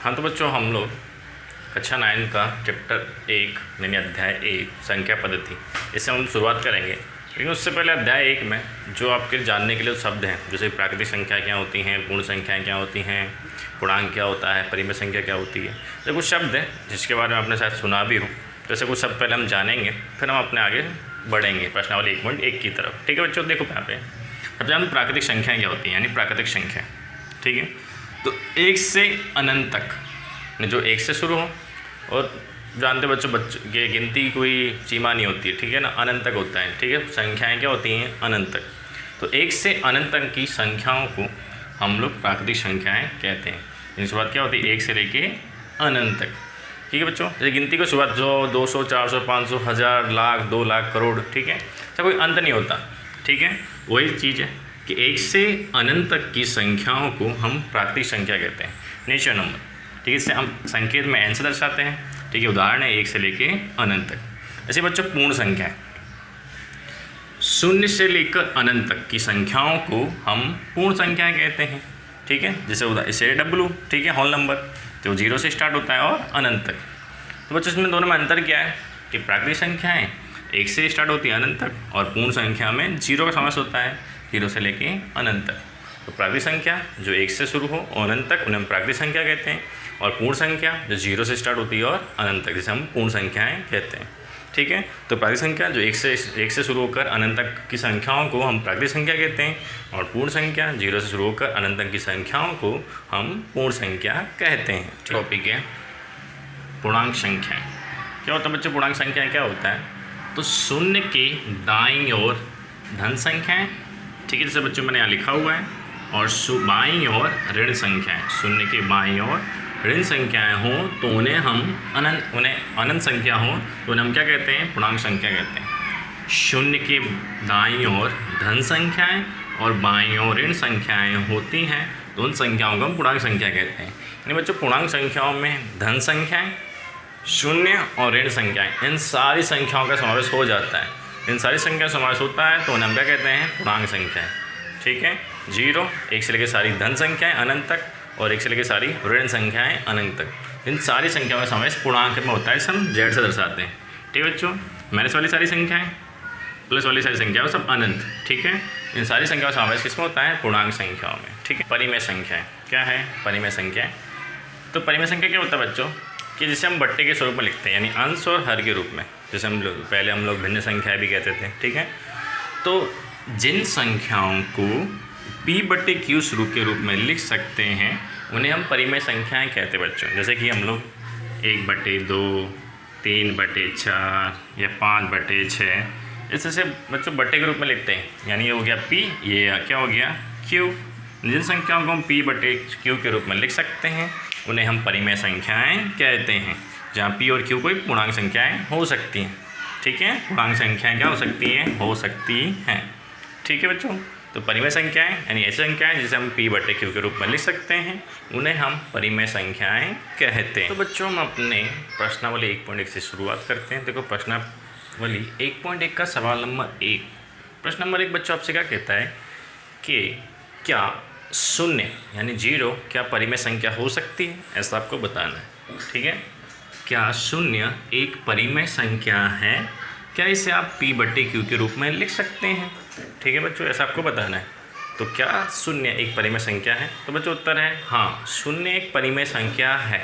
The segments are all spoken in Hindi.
हाँ तो बच्चों, हम लोग कक्षा 9 का चैप्टर 1 यानी अध्याय 1 संख्या पद्धति, इससे हम शुरुआत करेंगे। लेकिन उससे पहले अध्याय 1 में जो आपके जानने के लिए शब्द हैं, जैसे प्राकृतिक संख्या क्या होती हैं, पूर्ण संख्याएँ क्या होती हैं, पूर्णांक क्या होता है, परिमेय संख्या क्या होती है, तो कुछ शब्द हैं जिसके बारे में आपने शायद सुना भी हो। जैसे कुछ शब्द पहले हम जानेंगे, फिर हम अपने आगे बढ़ेंगे प्रश्नावली 1.1 की तरफ। ठीक है बच्चों, देखो यहाँ पे सबसे हम प्राकृतिक संख्याएँ क्या होती हैं, यानी प्राकृतिक संख्या। ठीक है, तो 1 से अनंत तक, जो 1 से शुरू हो, और जानते बच्चों की गिनती कोई सीमा नहीं होती है, ठीक है ना, अनंत तक होता है। ठीक है, संख्याएं क्या होती हैं, अनंत तक। तो 1 से अनंत तक की संख्याओं को हम लोग प्राकृतिक संख्याएं कहते हैं। इनकी शुरुआत क्या होती है, 1 से लेके अनंत तक। ठीक है बच्चों, जैसे गिनती की शुरुआत 100, 200, 400, 500, 1000, लाख, 2 लाख, करोड़, ठीक है, ऐसा कोई अंत नहीं होता। ठीक है, वही चीज़ है कि 1 से अनंत तक की संख्याओं को हम प्राकृतिक संख्या कहते हैं, नेचुरल नंबर। ठीक है, इससे हम संकेत में n से दर्शाते हैं। ठीक है, उदाहरण है 1 से लेके अनंत तक। ऐसे बच्चों पूर्ण संख्या है, 0 से लेकर अनंत तक की संख्याओं को हम पूर्ण संख्याएं कहते हैं। ठीक है, जैसे W, ठीक है, होल नंबर, तो 0 से स्टार्ट होता है और अनंत तक। तो बच्चों इसमें दोनों में अंतर क्या है कि प्राकृतिक संख्याएँ 1 से स्टार्ट होती है अनंत तक, और पूर्ण संख्या में 0 का समावेश होता है, 0 से लेके अनंत तक। तो प्राकृतिक संख्या जो 1 से शुरू हो और अनंत तक, उन्हें हम प्राकृतिक संख्या कहते हैं। और पूर्ण संख्या जो 0 से स्टार्ट होती है और अनंत तक, जिसे हम पूर्ण संख्याएं कहते हैं। ठीक है, तो प्राकृतिक संख्या जो 1 से शुरू होकर अनंत तक की संख्याओं को हम प्राकृतिक संख्या कहते हैं, और पूर्ण संख्या 0 से शुरू होकर अनंत तक की संख्याओं को हम पूर्ण संख्या कहते हैं। टॉपिक है पूर्णांक संख्याएँ। क्या होता है बच्चों, पूर्णांक संख्याएँ क्या होता है, तो 0 के दाईं ओर धन संख्याएँ, ठीक है, जैसे बच्चों मैंने यहाँ लिखा हुआ है, और बाईं ओर ऋण संख्याएँ। 0 के बाईं ओर ऋण संख्याएँ हों तो उन्हें अनंत संख्या हो तो उन्हें हम क्या कहते हैं, पूर्णांक संख्या कहते हैं। 0 के दाईं ओर धन संख्याएँ और बाईं ओर ऋण संख्याएँ होती हैं तो उन संख्याओं को हम पूर्णांक संख्या कहते हैं। यानी बच्चों पूर्णांक संख्याओं में धन संख्याएँ, 0 और ऋण संख्याएँ, इन सारी संख्याओं का समावेश हो जाता है। इन सारी संख्या समावेश होता है तो उन्हें हम क्या कहते हैं, पूर्णांक संख्याएँ। ठीक है, 0, 1 से लेकर सारी धन संख्याएँ अनंत तक, और 1 से लेकर सारी ऋण संख्याएँ अनंत तक। इन सारी संख्याओं का समावेश पूर्णांक में होता है, इसे हम Z से दर्शाते हैं। ठीक है बच्चों, माइनस वाली सारी संख्याएँ, प्लस वाली सारी संख्याएँ सब अनंत। ठीक है, इन सारी संख्याओं का समावेश किसमें होता है, पूर्णांक संख्याओं में। ठीक है, परिमेय संख्याएँ क्या है, परिमेय संख्याएँ। तो परिमेय संख्या क्या होता है बच्चों, कि जिसे हम बट्टे के स्वरूप में लिखते हैं, यानी अंश और हर के रूप में, जैसे पहले हम लोग भिन्न संख्याएँ भी कहते थे। ठीक है, तो जिन संख्याओं को P/Q स्वरूप के रूप में लिख सकते हैं उन्हें हम परिमेय संख्याएं कहते हैं बच्चों। जैसे कि हम लोग 1/2, 3/4 या 5/6 इससे बच्चों बट्टे के रूप में लिखते हैं, यानी ये हो गया P, ये क्या हो गया Q। जिन संख्याओं को हम P/Q के रूप में लिख सकते हैं उन्हें हम परिमेय संख्याएँ कहते हैं, जहाँ P और Q कोई पूर्णांक संख्याएँ हो सकती हैं। ठीक है, पूर्णांक संख्याएँ क्या हो सकती हैं, हो सकती हैं। ठीक है बच्चों, तो परिमेय संख्याएँ यानी ऐसी संख्याएँ जिसे हम P/Q के रूप में लिख सकते हैं उन्हें हम परिमेय संख्याएँ कहते हैं। तो बच्चों हम अपने प्रश्नावली 1.1 से शुरुआत करते हैं। देखो प्रश्नावली 1.1 का सवाल नंबर 1। प्रश्न नंबर 1 बच्चों आपसे क्या कहता है कि क्या 0 यानी 0 क्या परिमेय संख्या हो सकती है, ऐसा आपको बताना है। ठीक है, क्या 0 एक परिमेय संख्या है, क्या इसे आप P/Q के रूप में लिख सकते हैं। ठीक है बच्चों, ऐसा आपको बताना है। तो क्या 0 एक परिमेय संख्या है, तो बच्चों उत्तर है हाँ, 0 एक परिमेय संख्या है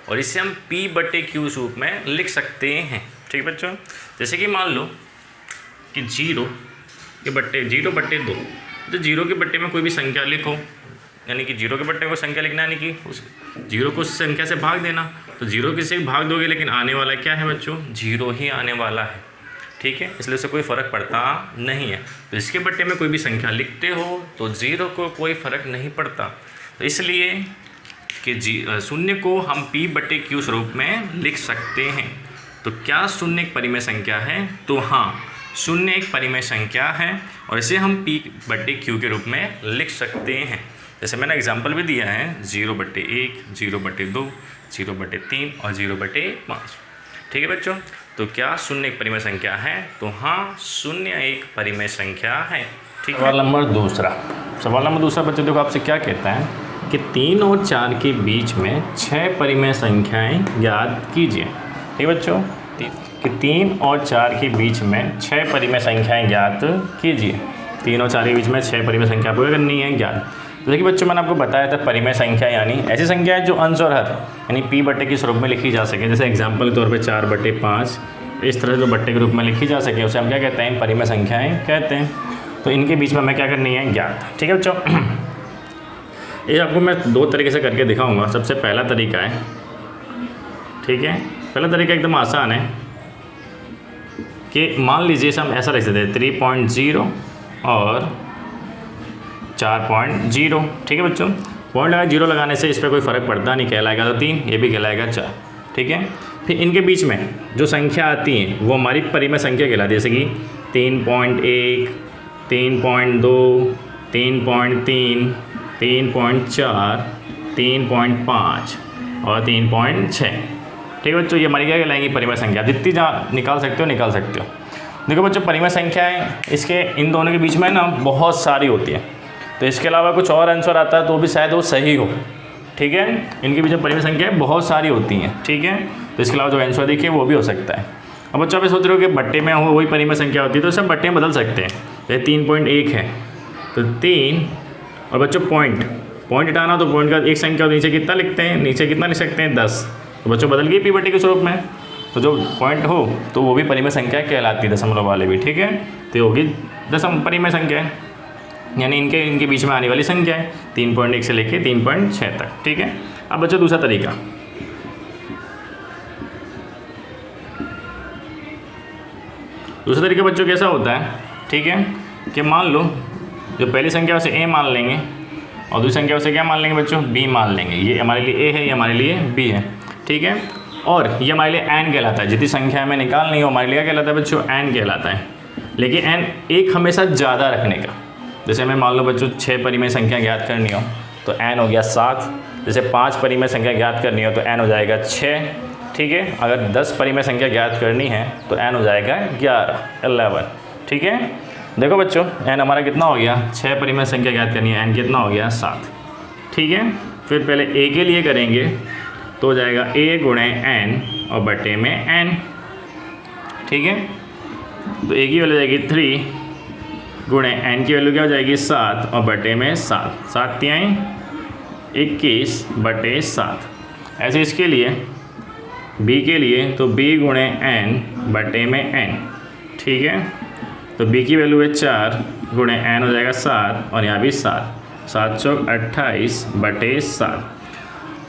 और इसे हम P/Q रूप में लिख सकते हैं। ठीक है बच्चों, जैसे कि मान लो कि 0/2, तो 0 के बट्टे में कोई भी संख्या लिखो, यानी कि 0 के बट्टे में कोई संख्या लिखना, यानी कि उस 0 को उस संख्या से भाग देना। तो 0 किसी से भाग दोगे लेकिन आने वाला क्या है बच्चों, 0 ही आने वाला है। ठीक है, इसलिए उससे कोई फ़र्क पड़ता नहीं है। तो इसके बट्टे में कोई भी संख्या लिखते हो तो 0 को कोई फ़र्क नहीं पड़ता। तो इसलिए कि 0 को हम P/Q स्वरूप में लिख सकते हैं। तो क्या 0 एक परिमेय संख्या है, तो हाँ 0 एक परिमेय संख्या है और इसे हम P/Q के रूप में लिख सकते हैं। जैसे मैंने एग्जाम्पल भी दिया है 0/1, 0/2, 0/3 और 0/5। ठीक है बच्चों, तो क्या 0 एक परिमेय संख्या है, तो हाँ 0 एक परिमेय संख्या है। ठीक है, सवाल नंबर दूसरा बच्चों देखो आपसे क्या कहता है कि 3 और 4 के बीच में 6 परिमेय संख्याएं ज्ञात कीजिए। ठीक है बच्चों, कि 3 और 4 के बीच में 6 परिमेय संख्याएं ज्ञात कीजिए। 3 और 4 के बीच में 6 परिमेय संख्या आपको करनी है ज्ञात। तो देखिए बच्चों, मैंने आपको बताया था परिमेय संख्या यानी ऐसी संख्या है जो अंश और हर यानी p बट्टे के स्वरूप में लिखी जा सके। जैसे एग्जाम्पल के तौर पे 4/5 इस तरह जो बट्टे के रूप में लिखी जा सके उसे हम क्या कहते हैं, परिमेय संख्याएं कहते हैं। तो इनके बीच में हमें क्या करनी है, ज्ञात। ठीक है बच्चों, ये आपको मैं 2 तरीके से करके दिखाऊंगा। सबसे पहला तरीका है, ठीक है, पहला तरीका एकदम आसान है कि मान लीजिए हम ऐसा लिख देते हैं 3.0 और 4.0। ठीक है बच्चों, पॉइंट लगा 0 लगाने से इस पर कोई फ़र्क पड़ता नहीं, कहलाएगा तो 3, ये भी कहलाएगा 4। ठीक है, फिर इनके बीच में जो संख्या आती है वो हमारी परिमेय संख्या कहलाती है। जैसे कि 3.1, 3.2, 3.3, 3.4, 3.5 और 3.6। ठीक है बच्चों, ये हमारी क्या कहलाएंगी, परिमेय संख्या। जितनी जहाँ निकाल सकते हो निकाल सकते हो। देखो बच्चों, परिमेय संख्याएँ इसके इन दोनों के बीच में ना बहुत सारी होती है, तो इसके अलावा कुछ और आंसर आता है तो भी शायद वो सही हो। ठीक है, इनके बीच में परिमेय संख्याएँ बहुत सारी होती हैं। ठीक है, तो इसके अलावा जो आंसर देखिए वो भी हो सकता है। अब बच्चों आप सोच रहे हो कि बट्टे में हो वही परिमेय संख्या होती है, तो सब बट्टे में बदल सकते हैं। जैसे 3.1 है तो 3 और बच्चों पॉइंट हटाना, तो पॉइंट का एक संख्या और नीचे कितना लिखते हैं, नीचे कितना लिख सकते हैं 10। तो बच्चों बदल गई p बट्टे के स्वरूप में, तो जो पॉइंट हो तो वो भी परिमेय संख्या कहलाती है, दशमलव वाले भी। ठीक है, तो ये होगी परिमेय संख्या है, यानी इनके बीच में आने वाली संख्या है 3.1 से लेके 3.6 तक। ठीक है, अब बच्चों दूसरा तरीका, बच्चों कैसा होता है, ठीक है, कि मान लो जो पहली संख्या उसे a मान लेंगे और दूसरी संख्या उसे क्या मान लेंगे बच्चों, b मान लेंगे। ये हमारे लिए a है, ये हमारे लिए b है। ठीक है, और ये हमारे लिए n कहलाता है। जितनी संख्या हमें निकालनी हो हमारे लिए क्या कहलाता है बच्चों, n कहलाता है। लेकिन n एक हमेशा ज़्यादा रखने का। जैसे हमें मान लो बच्चों 6 परिमेय संख्या ज्ञात करनी हो तो n हो गया 7। जैसे 5 परिमेय संख्या ज्ञात करनी हो तो n हो जाएगा 6। ठीक है, अगर 10 परिमेय संख्या ज्ञात करनी है तो n हो जाएगा 11। ठीक है, देखो बच्चों n हमारा कितना हो गया, 6 परिमेय संख्या ज्ञात करनी है, n कितना हो गया 7। ठीक है, फिर पहले a के लिए करेंगे तो हो जाएगा a गुणे n और बटे में n। ठीक है, तो a की वैल्यू जाएगी 3 गुणे n की वैल्यू क्या हो जाएगी 7 और बटे में 7। 7 तिहाई 21 बटे 7। ऐसे इसके लिए b के लिए तो b गुणे n बटे में n। ठीक है, तो b की वैल्यू है 4 गुणे n हो जाएगा 7 और यहाँ भी 7। 7 चौक 28 बटे 7।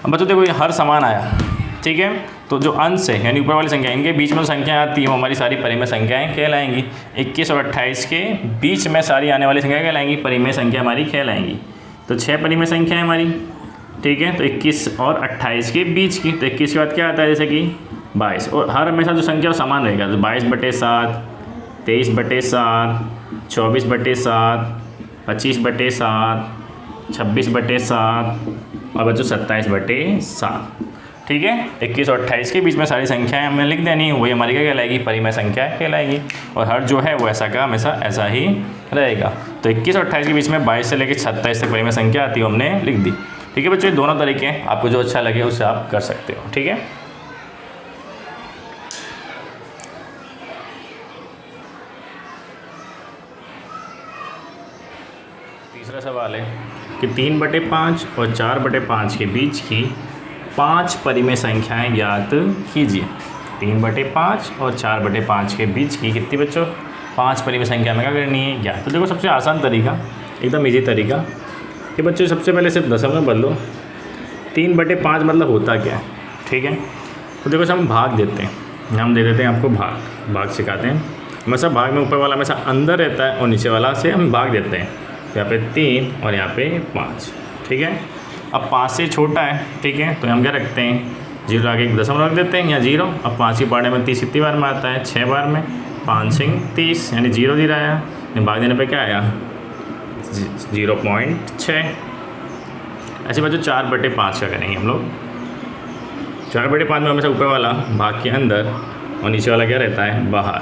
अब बच्चों देखो ये हर समान आया। ठीक है, तो जो अंश है यानी ऊपर वाली संख्या, इनके बीच में संख्या आती है वो हमारी सारी परिमेय संख्याएं कहलाएंगी। 21 और 28 के बीच में सारी आने वाली संख्या कहलाएंगी, परिमेय संख्या हमारी कहलाएंगी। तो 6 परिमेय संख्या है हमारी। ठीक है, तो 21 और 28 के बीच की, तो 21 के बाद क्या आता है जैसे कि 22, और हर हमेशा जो संख्या समान रहेगा। तो 22 बटे 7, 23 बटे 7, 24 बटे 7, 25 बटे 7, 26 बटे 7 और बच्चों 27 बटे 7। ठीक है, 21 और 28 के बीच में सारी संख्याएं हमें लिख देनी है, वही हमारी क्या कहलाएगी, परिमेय संख्या कहलाएगी। और हर जो है वो ऐसा का हमेशा ऐसा ही रहेगा। तो 21 और 28 के बीच में 22 से लेकर 27 तक परिमेय संख्या आती है, हमने लिख दी। ठीक है बच्चों, ये दोनों तरीके हैं, आपको जो अच्छा लगे उससे आप कर सकते हो। ठीक है, तीसरा सवाल है कि 3/5 और 4/5 के बीच की 5 परिमेय संख्याएं ज्ञात कीजिए। 3/5 और 4/5 के बीच की कितनी बच्चों, 5 परिमेय संख्या में क्या करनी है, ज्ञात। तो देखो सबसे आसान तरीका, एकदम इजी तरीका कि बच्चों सबसे पहले सिर्फ दशमलव बदलो। 3/5 मतलब होता क्या है। ठीक है, तो देखो हम भाग देते हैं, हम दे देते हैं आपको भाग सिखाते हैं। हमेशा भाग में ऊपर वाला हमेशा अंदर रहता है और नीचे वाला से हम भाग देते हैं। तो यहाँ पे 3 और यहाँ पे 5। ठीक है, अब 5 से छोटा है। ठीक है, तो हम क्या रखते हैं, 0 आगे एक दशमलव रख देते हैं या 0। अब 5 की पहाड़े में 30 कितनी बार में आता है, 6 बार में। 5 से 30 यानी 0 दे रहा है, भाग देने पे क्या आया 0.6। ऐसे बच्चों 4/5 का करेंगे हम लोग। 4/5 में हमेशा ऊपर वाला भाग के अंदर और नीचे वाला क्या रहता है, बाहर।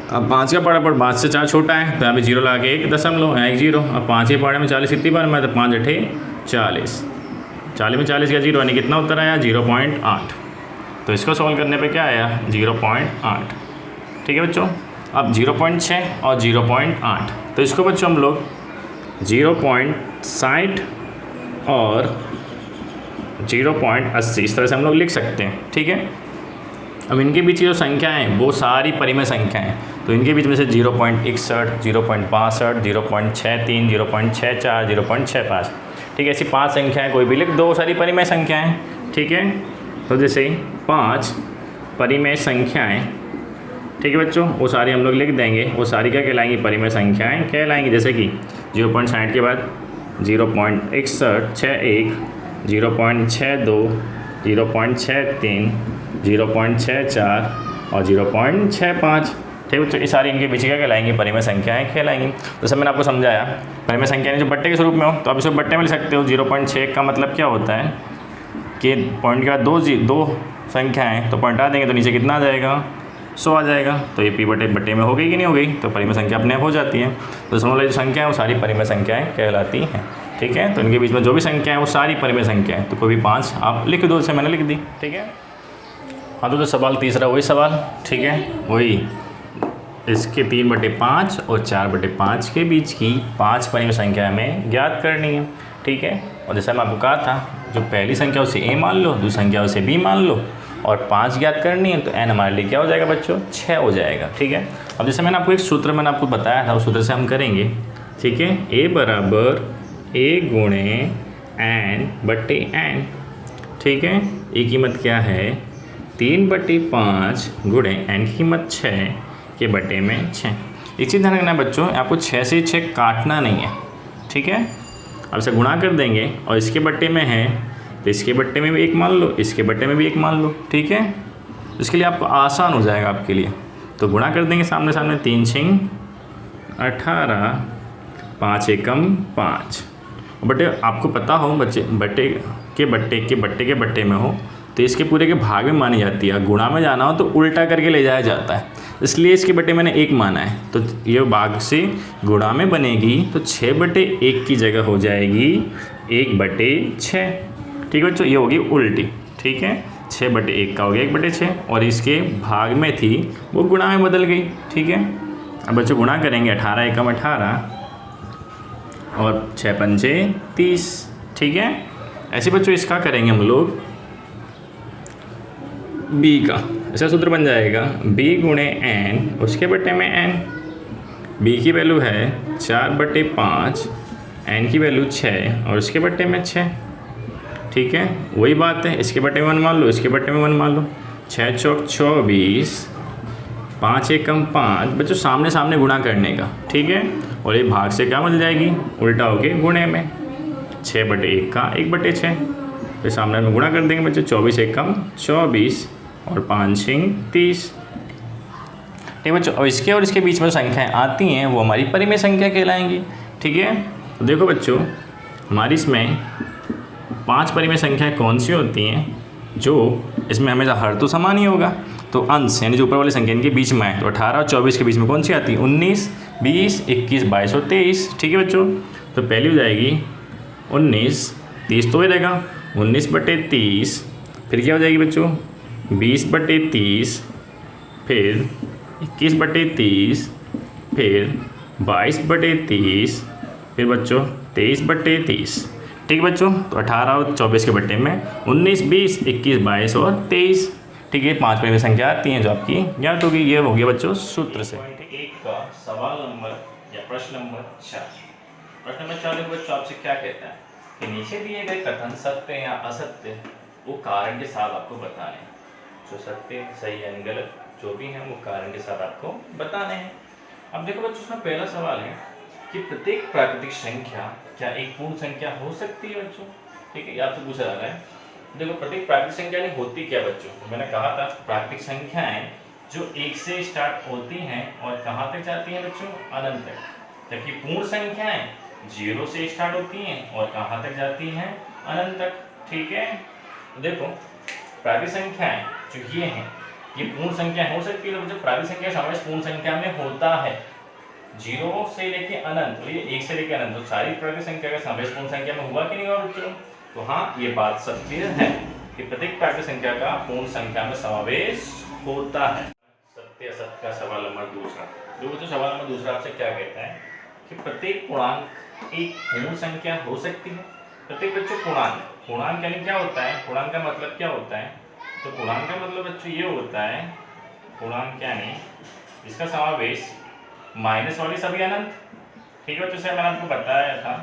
अब 5 का पहाड़ा पर 5 से 4 छोटा है, तो यहाँ पे 0 लगा के 1 दशमलव, यहाँ 1 0। अब 5 के पहाड़े में 40 कितनी बार में, तो 5 8 40 40 में 40 का 0 यानी कितना उत्तर आया 0.8। तो इसको सॉल्व करने पे क्या आया 0.8। ठीक है बच्चों। अब 0.6 और 0.8, तो इसको बच्चों हम लोग 0.60 और 0.80 इस तरह से हम लोग लिख सकते हैं। ठीक है। अब इनके बीच की जो संख्याएँ हैं वो सारी परिमेय संख्याएँ हैं, तो इनके बीच में से 0.61, 0.62, 0.63, 0.64, 0.65, ठीक है, ऐसी 5 संख्याएँ कोई भी लिख दो, सारी परिमेय संख्याएँ। ठीक है। तो जैसे 5 परिमेय संख्याएँ, ठीक है बच्चों, वो सारी हम लोग लिख देंगे। वो सारी क्या कहलाएंगी परिमेय संख्याएँ कहलाएंगी। जैसे कि 0.60 के बाद 0.61, 0.62, 0.63, 0.64 और 0.65। ठीक बच्चों, ये सारी इनके बीच क्या कहलाएंगी परिमेय संख्याएँ कहलाएंगी। जैसे मैंने आपको समझाया परिमेय संख्याएँ जो बट्टे के स्वरूप में हो तो आप इसको बट्टे में लिख सकते हो। 0.6 का मतलब क्या होता है कि पॉइंट के बाद दो संख्याएँ, तो पॉइंट आ देंगे तो नीचे कितना आ जाएगा 100 आ जाएगा। तो ये बट्टे में हो गई कि नहीं हो गई, तो परिमेय संख्या अपने आप हो जाती है। तो समझ लो जो संख्या है वो सारी परिमेय संख्याएँ कहलाती हैं। ठीक है। तो इनके बीच में जो भी संख्या है वो सारी परिमेय संख्या है, तो कोई भी 5 आप लिख दो, जैसे मैंने लिख दी। ठीक है। हाँ तो सवाल तीसरा वही सवाल, ठीक है, वही इसके 3/5 और 4/5 के बीच की 5 परिमेय संख्या हमें ज्ञात करनी है। ठीक है। और जैसा मैं आपको कहा था जो पहली संख्या उसे a मान लो, दूसरी संख्या उसे b मान लो और 5 ज्ञात करनी है, तो n हमारे लिए क्या हो जाएगा बच्चों 6 हो जाएगा। ठीक है। अब जैसे मैंने आपको एक सूत्र मैंने आपको बताया था, उस सूत्र से हम करेंगे। ठीक है। a बराबर a गुणे n/n। ठीक है। a कीमत क्या है 3/5 गुणे n की कीमत 6 के बटे में 6। एक चीज़ ध्यान रखना है बच्चों, आपको 6 से 6 काटना नहीं है। ठीक है। अब इसे गुणा कर देंगे और इसके बट्टे में है तो इसके बट्टे में भी 1 मान लो, इसके बट्टे में भी 1 मान लो। ठीक है। इसके लिए आपको आसान हो जाएगा आपके लिए, तो गुणा कर देंगे सामने सामने। 3 6 18, 5 एकम 5। बटे आपको पता हो बच्चे बट्टे के बट्टे में हो तो इसके पूरे के भाग में मानी जाती है। गुणा में जाना हो तो उल्टा करके ले जाया जाता है, इसलिए इसके बटे मैंने 1 माना है। तो ये भाग से गुणा में बनेगी तो 6/1 की जगह हो जाएगी 1/6। ठीक है बच्चों, ये होगी उल्टी। ठीक है। 6/1 का हो गया 1/6 और इसके भाग में थी वो गुणा में बदल गई। ठीक है। अब बच्चों गुणा करेंगे 18 एकम 18 और 6 पंचे 30। ठीक है। ऐसे बच्चों इसका करेंगे हम लोग b का, ऐसा सूत्र बन जाएगा b गुणे n उसके बटे में n। b की वैल्यू है 4/5, n की वैल्यू 6 और उसके बटे में 6। ठीक है। वही बात है, इसके बटे में 1 मान लो, इसके बटे में 1 मान लो। 6 चौक 24, 5 एकम 5 बच्चों सामने सामने गुणा करने का। ठीक है। और ये भाग से क्या मिल जाएगी उल्टा होके गुणे में 6/1 का 1/6। फिर सामने में गुणा कर देंगे बच्चों 24 एकम 24 और 5 6 30। ठीक है बच्चों। और इसके बीच में संख्याएँ आती हैं वो हमारी परिमेय संख्या कहलाएंगी। ठीक है। तो देखो बच्चों हमारी इसमें 5 परिमेय संख्याएँ कौन सी होती हैं जो इसमें हमेशा हर तो समान ही होगा, तो अंश यानी जो ऊपर वाली संख्या इनके बीच में है, तो 18 और 24 के बीच में कौन सी आती है 19, 20, 21, 22 और 23। ठीक है बच्चों। तो पहली हो जाएगी 19, 30 तो ही रहेगा 19/30, फिर क्या हो जाएगी बच्चों 20/30, फिर 21/30, फिर 22/30, फिर बच्चों 23/30। ठीक है बच्चों। तो 18 और 24 के बट्टे में 19, 20, 21, 22 और 23। ठीक है। 5 परिमेय संख्या आती हैं जो आपकी ज्ञात होगी। ये हो गया बच्चों सूत्र से। 1 का सवाल नंबर या प्रश्न नंबर 4। प्रश्न नंबर 4 बच्चों आपसे क्या कहता है कि नीचे दिए गए कथन सत्य या असत्य वो कारण के साथ आपको बताने हैं। जो सत्य सही यानी गलत जो भी हैं वो कारण के साथ आपको बताने हैं। अब देखो बच्चों उसमें पहला सवाल है कि प्रत्येक प्राकृतिक संख्या क्या एक पूर्ण संख्या हो सकती है बच्चों। ठीक है। ये आपसे पूछा जा रहा है। देखो प्रत्येक प्राकृतिक संख्या नहीं होती क्या बच्चों, तो मैंने कहा था प्राकृतिक संख्याएं जो 1 से स्टार्ट होती हैं और कहाँ तक जाती हैं बच्चों अनंत तक, जबकि पूर्ण संख्याएं 0 से स्टार्ट होती हैं और कहाँ तक जाती हैं अनंत तक। ठीक है। तो देखो प्राकृतिक संख्याएं जो ये हैं ये पूर्ण संख्या हो सकती है। तो बच्चों प्राकृतिक संख्या समावेश पूर्ण संख्या में होता है। जीरो से लेके अनंत, तो ये 1 से लेके अनंत, तो सारी प्राकृतिक संख्या का समावेश पूर्ण संख्या में हुआ कि नहीं हुआ बच्चों? तो हाँ, ये बात सत्य है कि प्रत्येक प्राकृतिक संख्या का पूर्ण संख्या में समावेश होता है। सत्य असत्य का सवाल नंबर दूसरा। जो बच्चों सवाल नंबर दूसरा आपसे क्या कहता है कि प्रत्येक पूर्णांक एक पूर्ण संख्या हो सकती है। प्रत्येक बच्चों पूर्णांक यानी क्या होता है? पूर्णांक का मतलब क्या होता है? तो पूर्णांक का मतलब बच्चों ये होता है, पूर्णांक यानी इसका समावेश माइनस वाली सभी अनंत, ठीक है बच्चों, से मैंने आपको बताया था,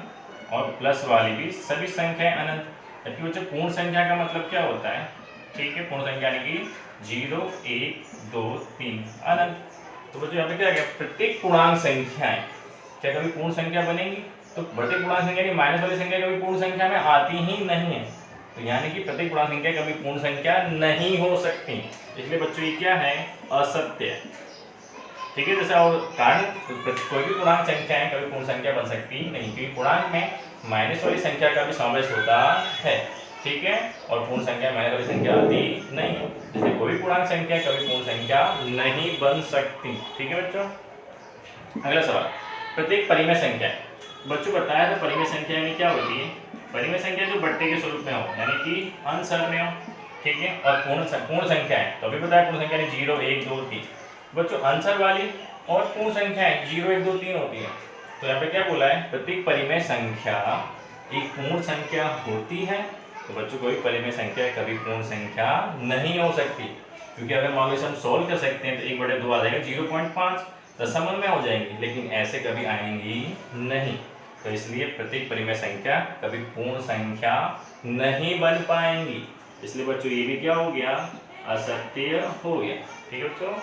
और प्लस वाली भी सभी संख्याएं अनंत। जबकि बच्चों पूर्ण संख्या का मतलब क्या होता है? ठीक है, पूर्ण संख्या यानी कि 0 1 2 3 अनंत। तो बच्चों यहाँ पे क्या गया, प्रत्येक पूर्णांक संख्याएं क्या कभी पूर्ण संख्या बनेंगी? तो प्रत्येक पूर्णांक संख्या यानी माइनस वाली संख्या कभी पूर्ण संख्या में आती ही नहीं है। तो यानी कि प्रत्येक पूर्णांक संख्या कभी पूर्ण संख्या नहीं हो सकती। इसलिए बच्चों ये क्या है? असत्य। ठीक है, जैसे और कारण कोई भी पूर्णांक संख्या है कभी पूर्ण संख्या बन सकती नहीं, क्योंकि पूर्णांक में माइनस वाली संख्या का भी समावेश होता है। ठीक है, और पूर्ण संख्या माइनस वाली संख्या आती नहीं है, इसलिए कोई पूर्णांक संख्या कभी पूर्ण संख्या नहीं बन सकती। ठीक है बच्चों, अगला सवाल, प्रत्येक परिमेय संख्या। बच्चों बताया था परिमेय संख्या यानी क्या होती है? परिमेय संख्या जो बट्टे के स्वरूप में हो, यानी कि अंशहरणीय हो। ठीक है, और पूर्ण संख्या है तो अभी बताया पूर्ण संख्या 0 1 2 3। बच्चों अंशर वाली और पूर्ण संख्याएं 0 1 2 3 होती है। तो यहाँ पे क्या बोला है? प्रत्येक परिमेय संख्या एक पूर्ण संख्या होती है। तो बच्चों कोई परिमेय संख्या कभी पूर्ण संख्या नहीं हो सकती, क्योंकि अगर मान लो इसे हम सोल्व कर सकते हैं तो 1/2 आ जाएगा 0.5, दशमलव में हो जाएंगी, लेकिन ऐसे कभी आएंगी नहीं। तो इसलिए प्रत्येक परिमेय संख्या कभी पूर्ण संख्या नहीं बन पाएंगी। इसलिए बच्चों ये भी क्या हो गया? असत्य हो गया। ठीक है बच्चों।